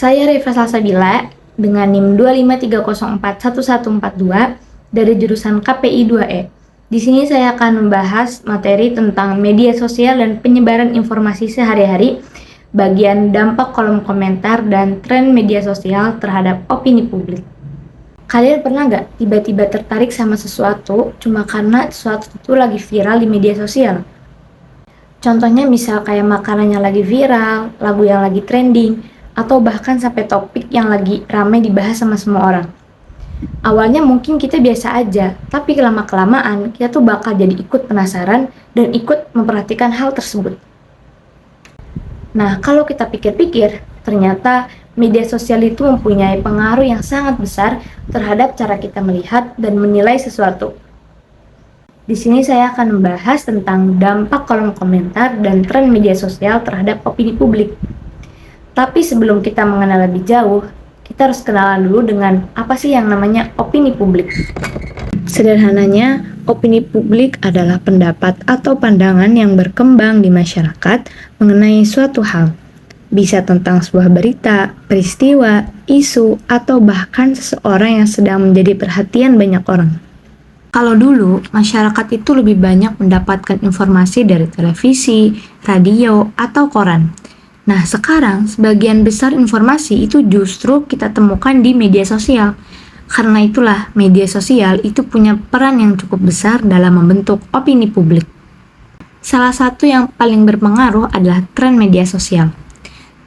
Saya Reva Salsabila dengan NIM 253041142 dari jurusan KPI 2E. Di sini saya akan membahas materi tentang media sosial dan penyebaran informasi sehari-hari, bagian dampak kolom komentar dan tren media sosial terhadap opini publik. Kalian pernah nggak tiba-tiba tertarik sama sesuatu cuma karena sesuatu itu lagi viral di media sosial? Contohnya misal kayak makanan yang lagi viral, lagu yang lagi trending, atau bahkan sampai topik yang lagi ramai dibahas sama semua orang. Awalnya mungkin kita biasa aja, tapi lama-kelamaan kita tuh bakal jadi ikut penasaran dan ikut memperhatikan hal tersebut. Nah, kalau kita pikir-pikir, ternyata media sosial itu mempunyai pengaruh yang sangat besar terhadap cara kita melihat dan menilai sesuatu. Di sini saya akan membahas tentang dampak kolom komentar dan tren media sosial terhadap opini publik. Tapi sebelum kita mengenal lebih jauh, kita harus kenalan dulu dengan apa sih yang namanya opini publik. Sederhananya, opini publik adalah pendapat atau pandangan yang berkembang di masyarakat mengenai suatu hal. Bisa tentang sebuah berita, peristiwa, isu, atau bahkan seseorang yang sedang menjadi perhatian banyak orang. Kalau dulu, masyarakat itu lebih banyak mendapatkan informasi dari televisi, radio, atau koran. Nah, sekarang sebagian besar informasi itu justru kita temukan di media sosial. Karena itulah, media sosial itu punya peran yang cukup besar dalam membentuk opini publik. Salah satu yang paling berpengaruh adalah tren media sosial.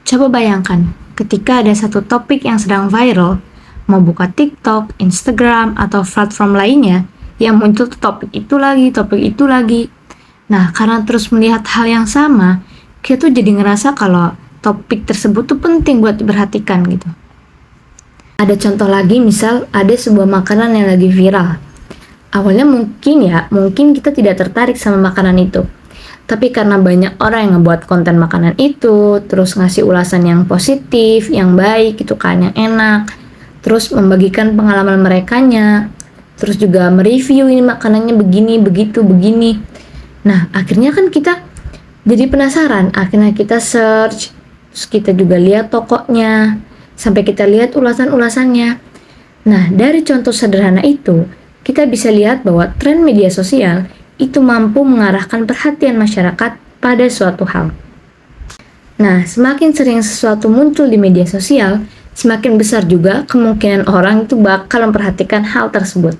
Coba bayangkan, ketika ada satu topik yang sedang viral, mau buka TikTok, Instagram, atau platform lainnya, yang muncul topik itu lagi. Nah, karena terus melihat hal yang sama, kita tuh jadi ngerasa kalau topik tersebut tuh penting buat diperhatikan gitu. Ada contoh lagi, misal ada sebuah makanan yang lagi viral. Awalnya mungkin kita tidak tertarik sama makanan itu. Tapi karena banyak orang yang ngebuat konten makanan itu, terus ngasih ulasan yang positif, yang baik gitu kan, yang enak, terus membagikan pengalaman merekanya, terus juga mereview ini makanannya begini, begitu, begini. Nah, akhirnya kan kita jadi penasaran, akhirnya kita search, terus kita juga lihat tokonya, sampai kita lihat ulasan-ulasannya. Nah, dari contoh sederhana itu, kita bisa lihat bahwa tren media sosial itu mampu mengarahkan perhatian masyarakat pada suatu hal. Nah, semakin sering sesuatu muncul di media sosial, semakin besar juga kemungkinan orang itu bakal memperhatikan hal tersebut.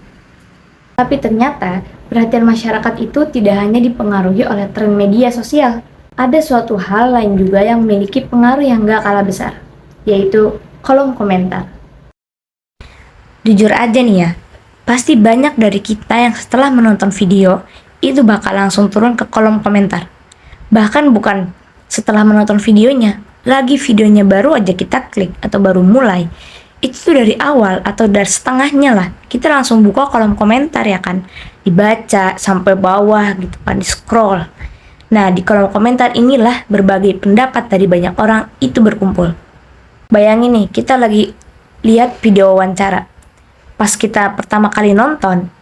Tapi ternyata, perhatian masyarakat itu tidak hanya dipengaruhi oleh tren media sosial. Ada suatu hal lain juga yang memiliki pengaruh yang gak kalah besar, yaitu kolom komentar. Jujur aja nih ya, pasti banyak dari kita yang setelah menonton video, itu bakal langsung turun ke kolom komentar. Bahkan bukan setelah menonton videonya, lagi videonya baru aja kita klik atau baru mulai, itu tuh dari awal atau dari setengahnya lah, kita langsung buka kolom komentar ya kan, dibaca sampai bawah gitu kan, di scroll. Nah, di kolom komentar inilah berbagai pendapat dari banyak orang itu berkumpul. Bayangin nih, kita lagi lihat video wawancara. Pas kita pertama kali nonton,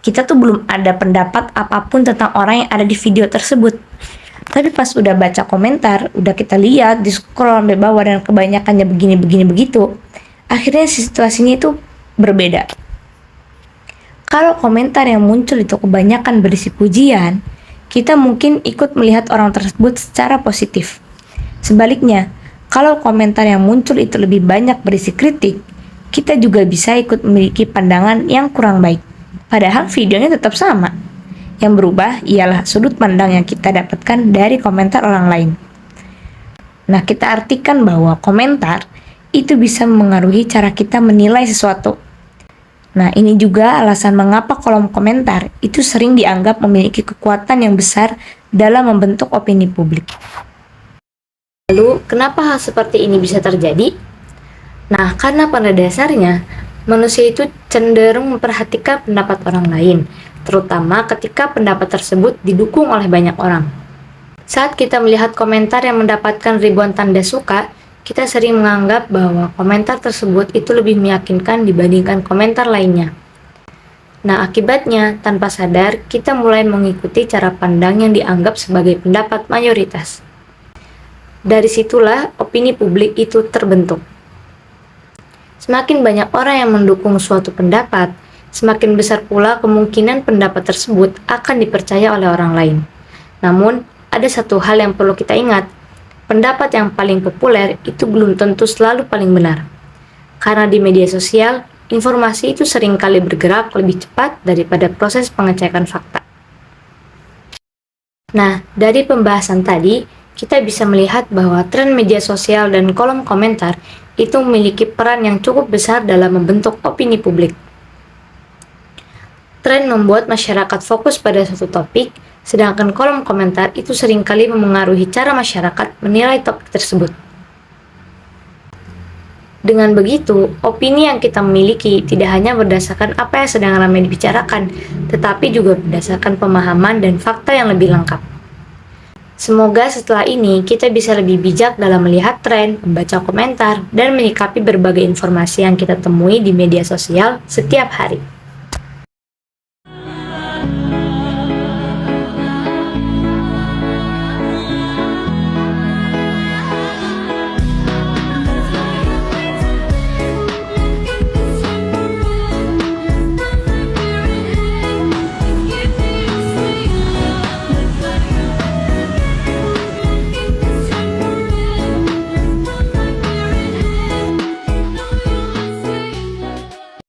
kita tuh belum ada pendapat apapun tentang orang yang ada di video tersebut. Tapi pas udah baca komentar, udah kita lihat, di scroll sampai bawah dan kebanyakannya begini begitu, akhirnya situasinya itu berbeda. Kalau komentar yang muncul itu kebanyakan berisi pujian, kita mungkin ikut melihat orang tersebut secara positif. Sebaliknya, kalau komentar yang muncul itu lebih banyak berisi kritik, kita juga bisa ikut memiliki pandangan yang kurang baik. Padahal videonya tetap sama. Yang berubah ialah sudut pandang yang kita dapatkan dari komentar orang lain. Nah, kita artikan bahwa komentar itu bisa mengaruhi cara kita menilai sesuatu. Nah, ini juga alasan mengapa kolom komentar itu sering dianggap memiliki kekuatan yang besar dalam membentuk opini publik. Lalu, kenapa hal seperti ini bisa terjadi? Nah, karena pada dasarnya, manusia itu cenderung memperhatikan pendapat orang lain, terutama ketika pendapat tersebut didukung oleh banyak orang. Saat kita melihat komentar yang mendapatkan ribuan tanda suka, kita sering menganggap bahwa komentar tersebut itu lebih meyakinkan dibandingkan komentar lainnya. Nah, akibatnya, tanpa sadar, kita mulai mengikuti cara pandang yang dianggap sebagai pendapat mayoritas. Dari situlah opini publik itu terbentuk. Semakin banyak orang yang mendukung suatu pendapat, semakin besar pula kemungkinan pendapat tersebut akan dipercaya oleh orang lain. Namun, ada satu hal yang perlu kita ingat, pendapat yang paling populer itu belum tentu selalu paling benar. Karena di media sosial, informasi itu seringkali bergerak lebih cepat daripada proses pengecekan fakta. Nah, dari pembahasan tadi, kita bisa melihat bahwa tren media sosial dan kolom komentar itu memiliki peran yang cukup besar dalam membentuk opini publik. Tren membuat masyarakat fokus pada suatu topik, sedangkan kolom komentar itu seringkali memengaruhi cara masyarakat menilai topik tersebut. Dengan begitu, opini yang kita miliki tidak hanya berdasarkan apa yang sedang ramai dibicarakan, tetapi juga berdasarkan pemahaman dan fakta yang lebih lengkap. Semoga setelah ini kita bisa lebih bijak dalam melihat tren, membaca komentar, dan menyikapi berbagai informasi yang kita temui di media sosial setiap hari.